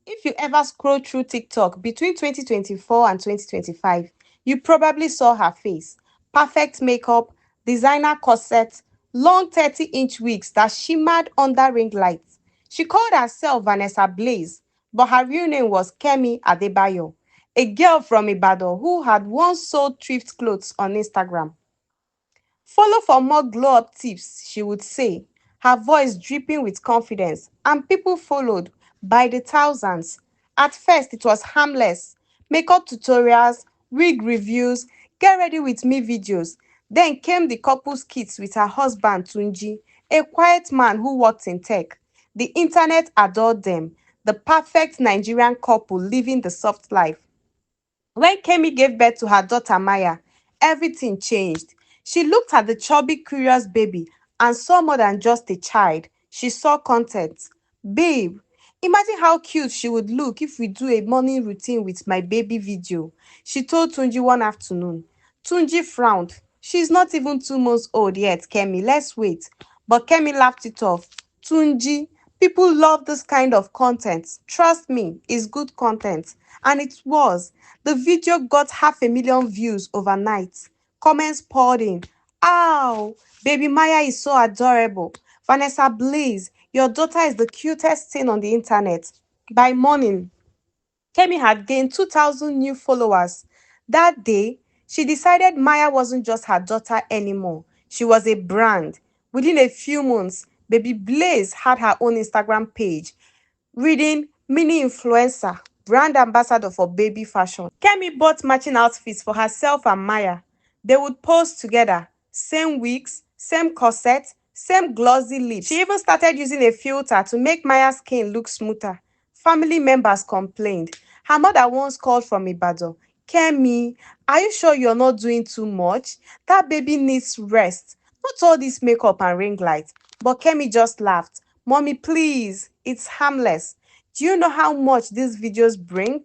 If you ever scroll through TikTok between 2024 and 2025, you probably saw her face. Perfect makeup, designer corset, long 30-inch wigs that shimmered under ring lights. She called herself Vanessa Blaze, but her real name was Kemi Adebayo, a girl from Ibadan who had once sold thrift clothes on Instagram. Follow for more glow up tips, she would say, her voice dripping with confidence, and people followed by the thousands. At first, it was harmless makeup tutorials, wig reviews, get ready with me videos. Then came the couple's kits with her husband Tunji, a quiet man who worked in tech. The internet adored them, the perfect Nigerian couple living the soft life. When Kemi gave birth to her daughter Maya, everything changed. She looked at the chubby, curious baby and saw more than just a child. She saw content. Babe, imagine how cute she would look if we do a morning routine with my baby video, she told Tunji one afternoon. Tunji frowned. She's not even 2 months old yet, Kemi. Let's wait. But Kemi laughed it off. Tunji, people love this kind of content. Trust me, it's good content. And it was. The video got 500,000 views overnight. Comments poured in. Ow! Baby Maya is so adorable. Vanessa Blaze, your daughter is the cutest thing on the internet. By morning, Kemi had gained 2,000 new followers. That day, she decided Maya wasn't just her daughter anymore. She was a brand. Within a few months, Baby Blaze had her own Instagram page, reading mini influencer, brand ambassador for baby fashion. Kemi bought matching outfits for herself and Maya. They would pose together, same wigs, same corset, same glossy lips. She even started using a filter to make Maya's skin look smoother. Family members complained. Her mother once called from Ibadan. Kemi, are you sure you're not doing too much? That baby needs rest. Not all this makeup and ring light. But Kemi just laughed. Mommy, please, it's harmless. Do you know how much these videos bring?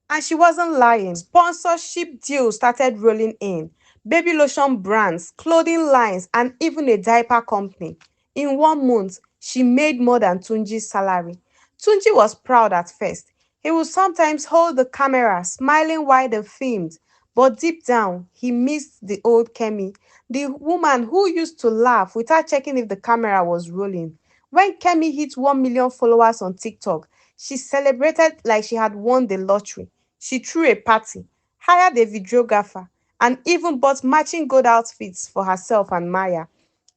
And she wasn't lying. Sponsorship deals started rolling in. Baby lotion brands, clothing lines, and even a diaper company. In 1 month, she made more than Tunji's salary. Tunji was proud at first. He would sometimes hold the camera, smiling while they filmed. But deep down, he missed the old Kemi, the woman who used to laugh without checking if the camera was rolling. When Kemi hit 1 million followers on TikTok, she celebrated like she had won the lottery. She threw a party, hired a videographer, and even bought matching gold outfits for herself and Maya.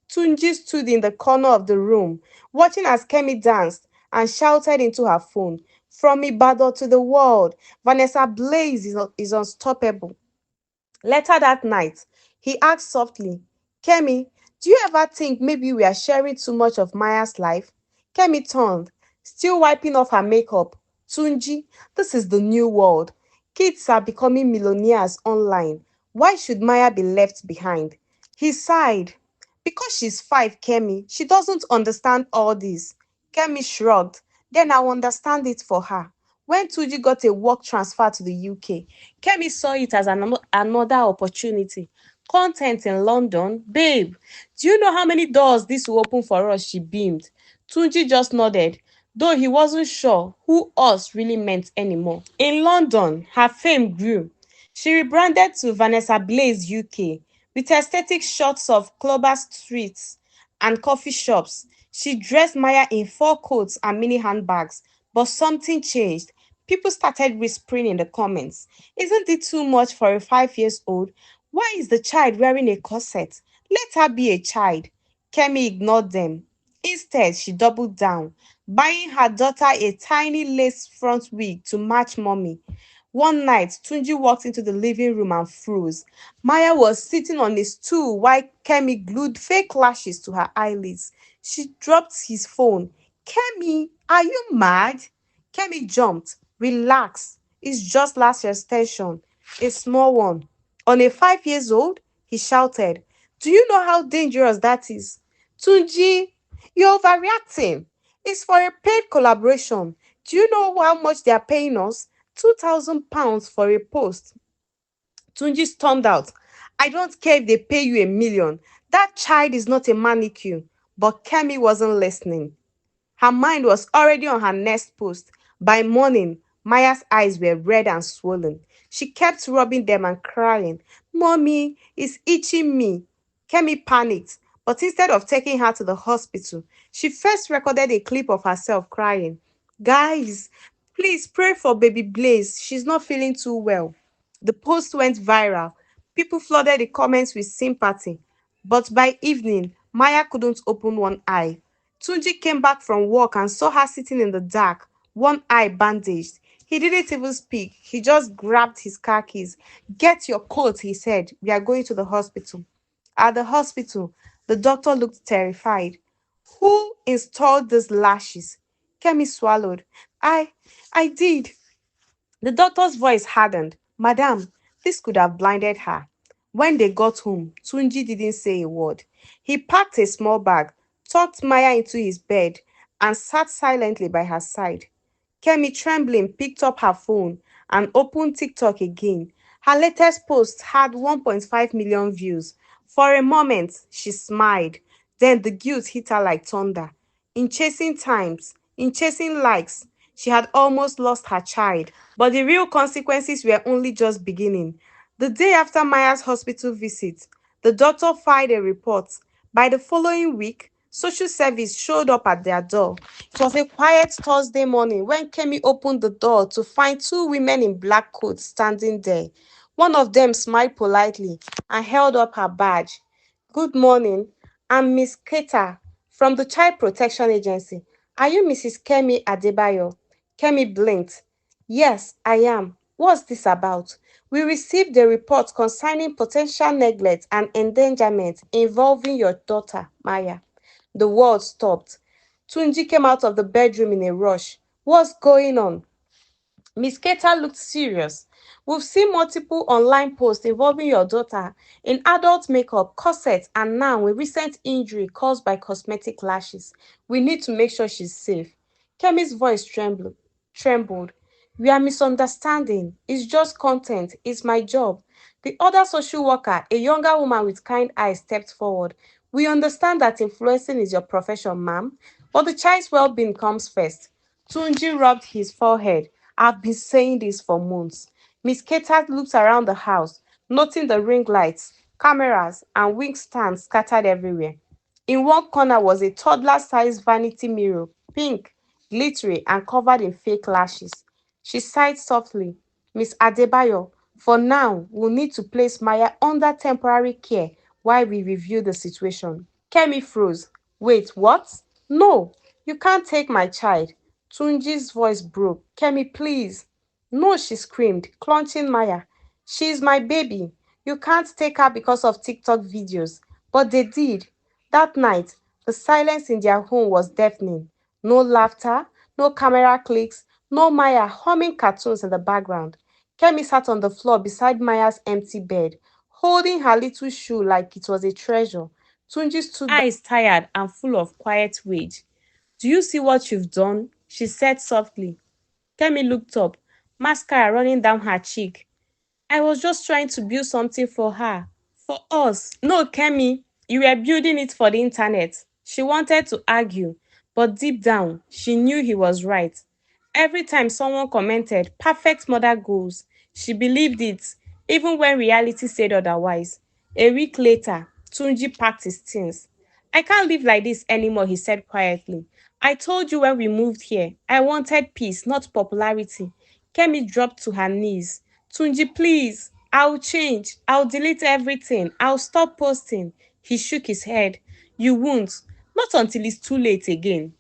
Tunji stood in the corner of the room, watching as Kemi danced and shouted into her phone, "From Ibadan to the world, Vanessa Blaze is unstoppable." Later that night, he asked softly, Kemi, do you ever think maybe we are sharing too much of Maya's life? Kemi turned, still wiping off her makeup. Tunji, this is the new world. Kids are becoming millionaires online. Why should Maya be left behind? He sighed. Because she's five, Kemi, she doesn't understand all this. Kemi shrugged. Then I'll understand it for her. When Tuji got a work transfer to the UK, Kemi saw it as another opportunity. Content in London, babe. Do you know how many doors this will open for us? She beamed. Tunji just nodded, though he wasn't sure who us really meant anymore. In London, her fame grew. She rebranded to Vanessa Blaze UK with aesthetic shots of clubber streets and coffee shops. She dressed Maya in fur coats and mini handbags, but something changed. People started whispering in the comments. Isn't it too much for a 5 years old? Why is the child wearing a corset? Let her be a child. Kemi ignored them. Instead, she doubled down, buying her daughter a tiny lace front wig to match mommy. One night, Tunji walked into the living room and froze. Maya was sitting on a stool while Kemi glued fake lashes to her eyelids. She dropped his phone. Kemi, are you mad? Kemi jumped. Relax. It's just last year's tension. A small one. On a 5 years old? He shouted. Do you know how dangerous that is? Tunji, you're overreacting. It's for a paid collaboration. Do you know how much they are paying us? £2,000 for a post. Tunji stormed out. I don't care if they pay you 1 million. That child is not a manicure. But Kemi wasn't listening. Her mind was already on her next post. By morning, Maya's eyes were red and swollen. She kept rubbing them and crying, "Mommy, it's itching me." Kemi panicked, but instead of taking her to the hospital, she first recorded a clip of herself crying. "Guys, please pray for baby Blaze. She's not feeling too well." The post went viral. People flooded the comments with sympathy. But by evening, Maya couldn't open one eye. Tunji came back from work and saw her sitting in the dark, one eye bandaged. He didn't even speak. He just grabbed his car keys. "Get your coat," he said. "We are going to the hospital." At the hospital, the doctor looked terrified. "Who installed these lashes?" Kemi swallowed. I, I did. The doctor's voice hardened. "Madam, this could have blinded her." When they got home, Tunji didn't say a word. He packed a small bag, tucked Maya into his bed, and sat silently by her side. Kemi, trembling, picked up her phone and opened TikTok again. Her latest post had 1.5 million views. For a moment, she smiled. Then the guilt hit her like thunder. In chasing likes, she had almost lost her child. But the real consequences were only just beginning. The day after Maya's hospital visit, the doctor filed a report. By the following week, social service showed up at their door. It was a quiet Thursday morning when Kemi opened the door to find two women in black coats standing there. One of them smiled politely and held up her badge. "Good morning. I'm Miss Keta from the Child Protection Agency. Are you Mrs. Kemi Adebayo?" Kemi blinked. "Yes, I am. What's this about?" "We received a report concerning potential neglect and endangerment involving your daughter, Maya." The world stopped. Tunji came out of the bedroom in a rush. "What's going on?" Miss Keita looked serious. "We've seen multiple online posts involving your daughter in adult makeup, corsets, and now a recent injury caused by cosmetic lashes. We need to make sure she's safe." Kemi's voice trembled. "We are misunderstanding. It's just content. It's my job." The other social worker, a younger woman with kind eyes, stepped forward. "We understand that influencing is your profession, ma'am, but the child's well-being comes first." Tunji rubbed his forehead. "I've been saying this for months." Miss Keita looked around the house, noting the ring lights, cameras, and wing stands scattered everywhere. In one corner was a toddler-sized vanity mirror, pink, glittery, and covered in fake lashes. She sighed softly. "Miss Adebayo, for now, we'll need to place Maya under temporary care while we review the situation." Kemi froze. "Wait, what?" "No, you can't take my child." Tunji's voice broke. "Kemi, please." "No," she screamed, clutching Maya. "She's my baby. You can't take her because of TikTok videos." But they did. That night, the silence in their home was deafening. No laughter, no camera clicks, no Maya humming cartoons in the background. Kemi sat on the floor beside Maya's empty bed, holding her little shoe like it was a treasure. Tunji stood by, eyes tired and full of quiet rage. "Do you see what you've done?" she said softly. Kemi looked up, mascara running down her cheek. "I was just trying to build something for her. For us." "No, Kemi, you were building it for the internet." She wanted to argue, but deep down, she knew he was right. Every time someone commented, "perfect mother goals," she believed it, even when reality said otherwise. A week later, Tunji packed his things. "I can't live like this anymore," he said quietly. "I told you when we moved here, I wanted peace, not popularity." Kemi dropped to her knees. "Tunji, please, I'll change. I'll delete everything. I'll stop posting." He shook his head. "You won't. Not until it's too late again."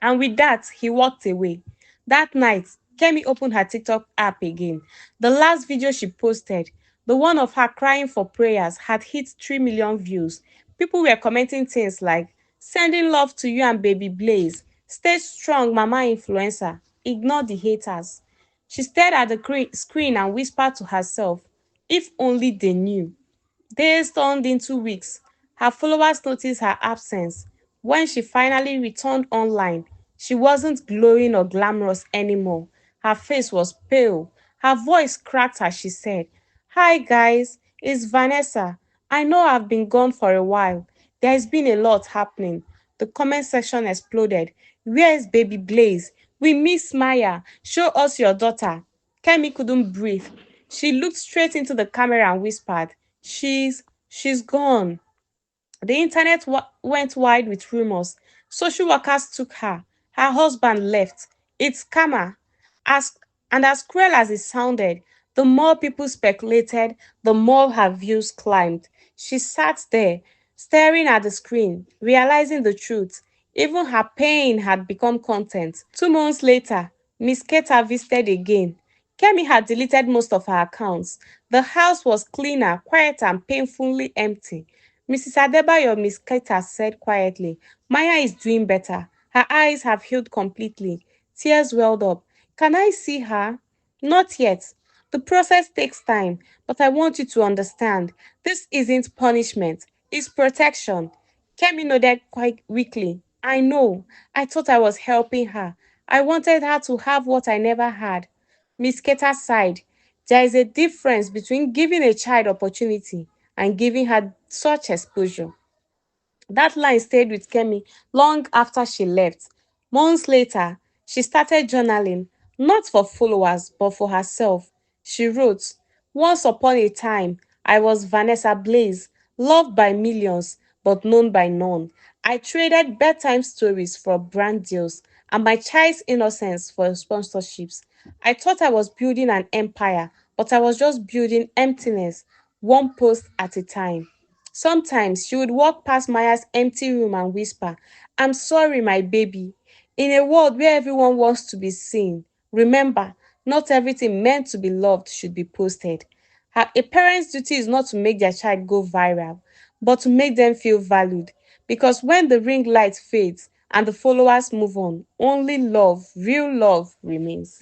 And with that, he walked away. That night, Kemi opened her TikTok app again. The last video she posted, the one of her crying for prayers, had hit 3 million views. People were commenting things like, "Sending love to you and baby Blaze. Stay strong, mama influencer. Ignore the haters." She stared at the screen and whispered to herself, "If only they knew." Days turned into weeks. Her followers noticed her absence. When she finally returned online, she wasn't glowing or glamorous anymore. Her face was pale. Her voice cracked as she said, "Hi guys, it's Vanessa. I know I've been gone for a while. There's been a lot happening." The comment section exploded. "Where is baby Blaze? We miss Maya. Show us your daughter. Kemi couldn't breathe. She looked straight into the camera and whispered, she's gone. The internet went wide with rumors. Social workers took her. Her husband left. It's karma. As, and as cruel as it sounded, the more people speculated, the more her views climbed. She sat there, staring at the screen, realizing the truth. Even her pain had become content. 2 months later, Miss Keta visited again. Kemi had deleted most of her accounts. The house was cleaner, quieter, and painfully empty. Mrs. Adebayo, Miss Keta said quietly, Maya is doing better. Her eyes have healed completely. Tears welled up. Can I see her? Not yet. The process takes time, but I want you to understand. This isn't punishment, it's protection. Kemi nodded quite weakly. I know. I thought I was helping her. I wanted her to have what I never had. Miss Keta sighed. There is a difference between giving a child opportunity and giving her such exposure. That line stayed with Kemi long after she left. Months later, she started journaling, not for followers, but for herself. She wrote, Once upon a time, I was Vanessa Blaze, loved by millions, but known by none. I traded bedtime stories for brand deals and my child's innocence for sponsorships. I thought I was building an empire, but I was just building emptiness, one post at a time. Sometimes she would walk past Maya's empty room and whisper, I'm sorry, my baby. In a world where everyone wants to be seen, remember, not everything meant to be loved should be posted. A parent's duty is not to make their child go viral, but to make them feel valued. Because when the ring light fades and the followers move on, only love, real love, remains.